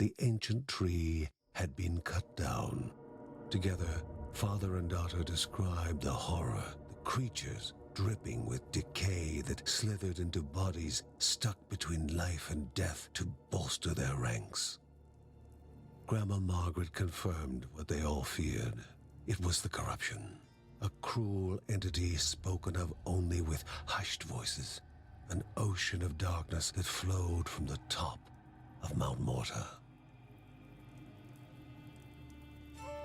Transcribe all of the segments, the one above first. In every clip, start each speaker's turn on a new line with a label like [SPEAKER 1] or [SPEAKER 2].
[SPEAKER 1] the ancient tree had been cut down. Together, father and daughter described the horror, the creatures dripping with decay that slithered into bodies stuck between life and death to bolster their ranks. Grandma Margaret confirmed what they all feared. It was the corruption, a cruel entity spoken of only with hushed voices, an ocean of darkness that flowed from the top of Mount Morta.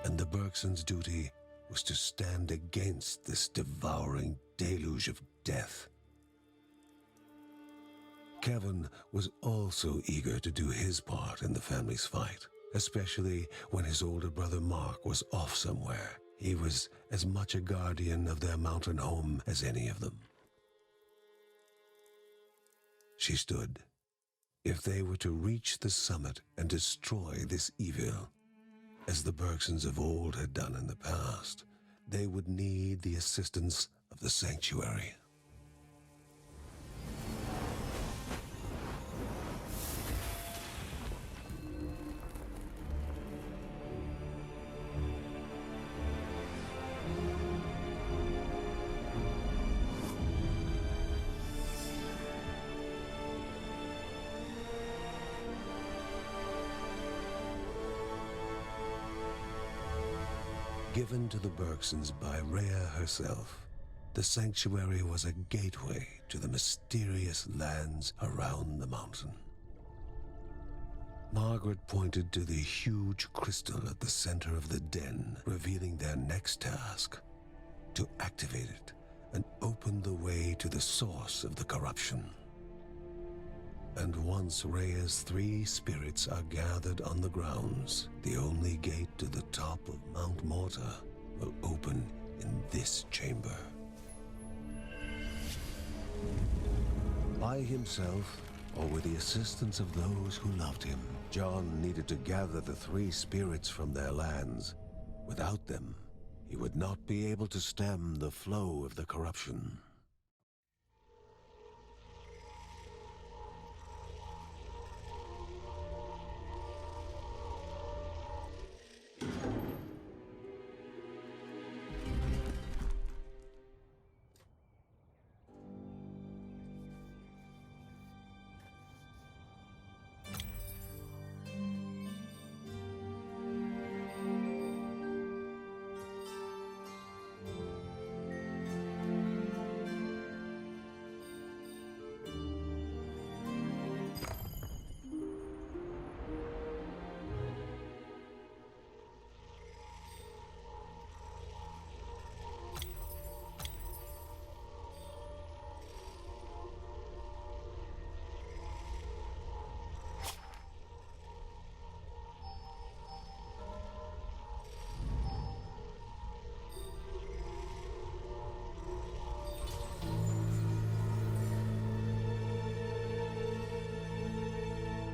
[SPEAKER 1] And the Bergsons' duty was to stand against this devouring deluge of death. Kevin was also eager to do his part in the family's fight, especially when his older brother Mark was off somewhere. He was as much a guardian of their mountain home as any of them. She stood. If they were to reach the summit and destroy this evil, as the Bergsons of old had done in the past, they would need the assistance of the sanctuary. Given to the Bergsons by Rhea herself, the sanctuary was a gateway to the mysterious lands around the mountain. Margaret pointed to the huge crystal at the center of the den, revealing their next task: to activate it and open the way to the source of the corruption. And once Rhea's 3 spirits are gathered on the grounds, the only gate to the top of Mount Morta will open in this chamber. By himself, or with the assistance of those who loved him, John needed to gather the 3 spirits from their lands. Without them, he would not be able to stem the flow of the corruption.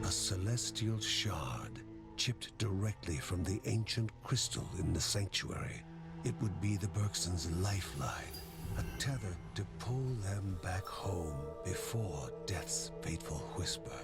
[SPEAKER 1] A celestial shard, chipped directly from the ancient crystal in the sanctuary. It would be the Bergsons' lifeline, a tether to pull them back home before death's fateful whisper.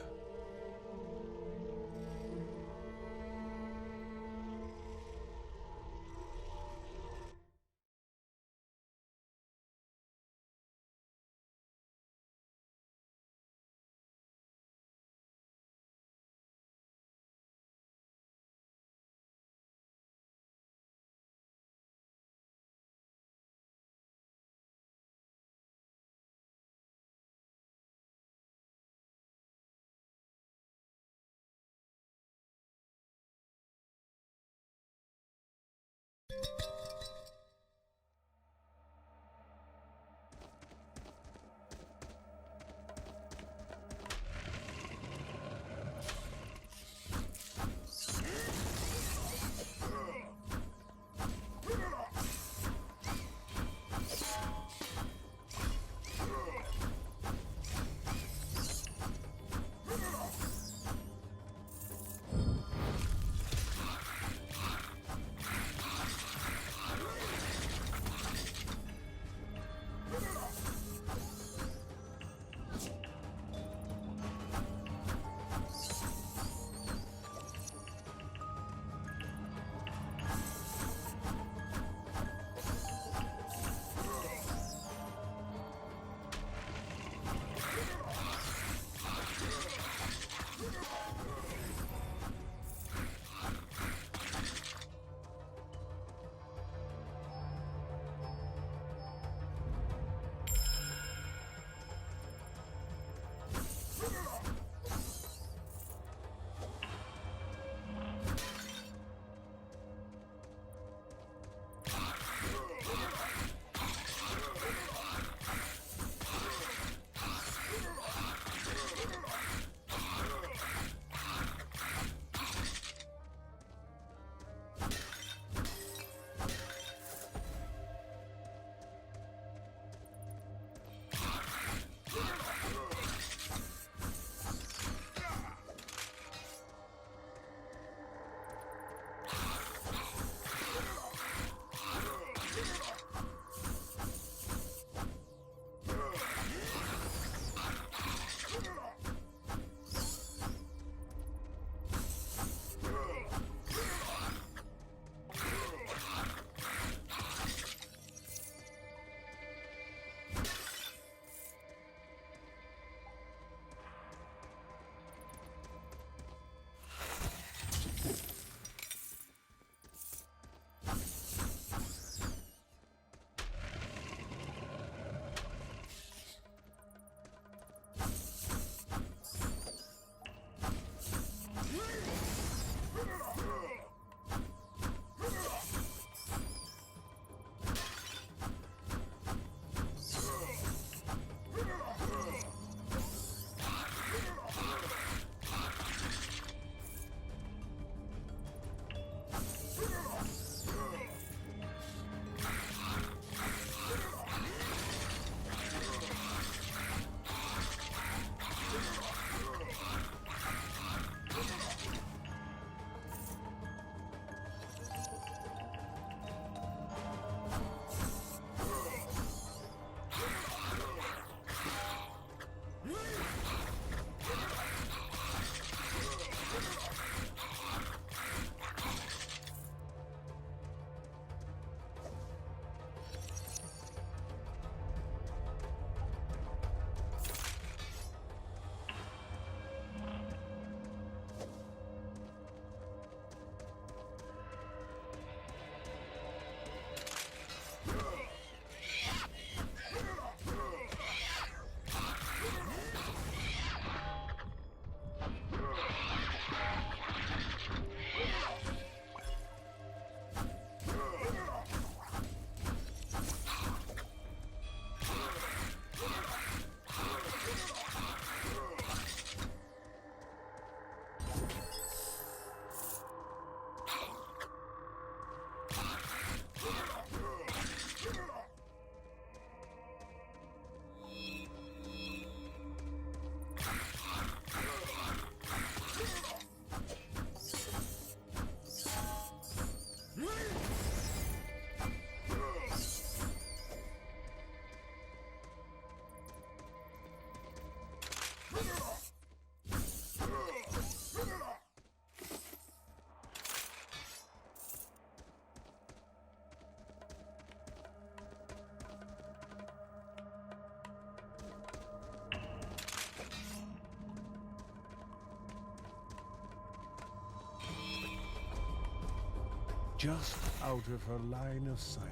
[SPEAKER 1] just out of her line of sight.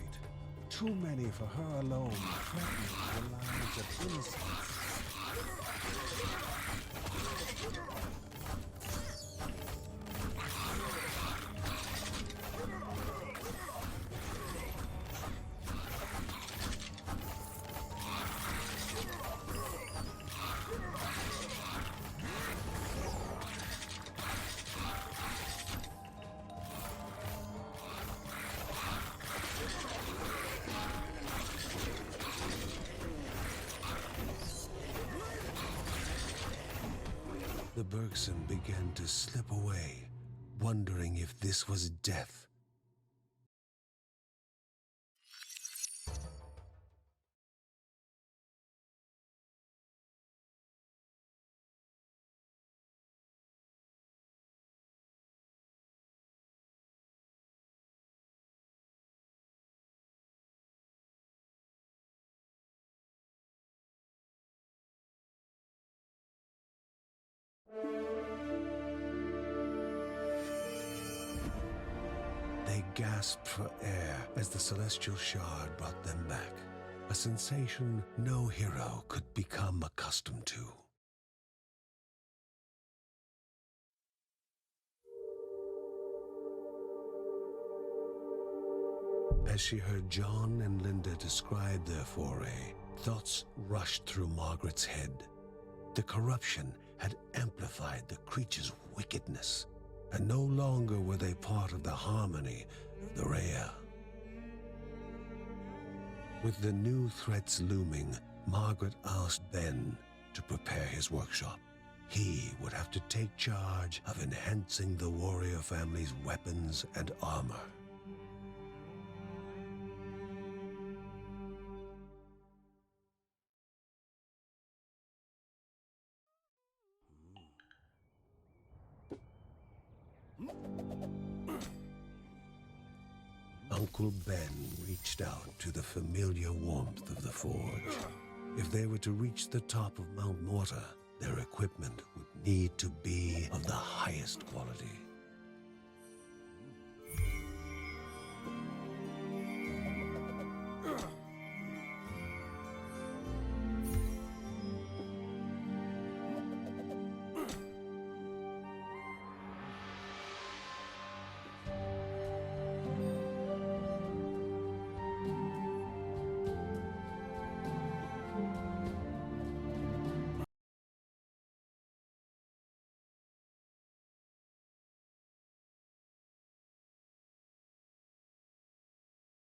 [SPEAKER 1] Too many for her alone, threatening the lives of innocents. The Bergson began to slip away, wondering if this was death. They gasped for air as the celestial shard brought them back, a sensation no hero could become accustomed to. As she heard John and Linda describe their foray, thoughts rushed through Margaret's head. The corruption had amplified the creature's wickedness, and no longer were they part of the harmony of the Rhea. With the new threats looming, Margaret asked Ben to prepare his workshop. He would have to take charge of enhancing the warrior family's weapons and armor. Uncle Ben reached out to the familiar warmth of the forge. If they were to reach the top of Mount Morta, their equipment would need to be of the highest quality.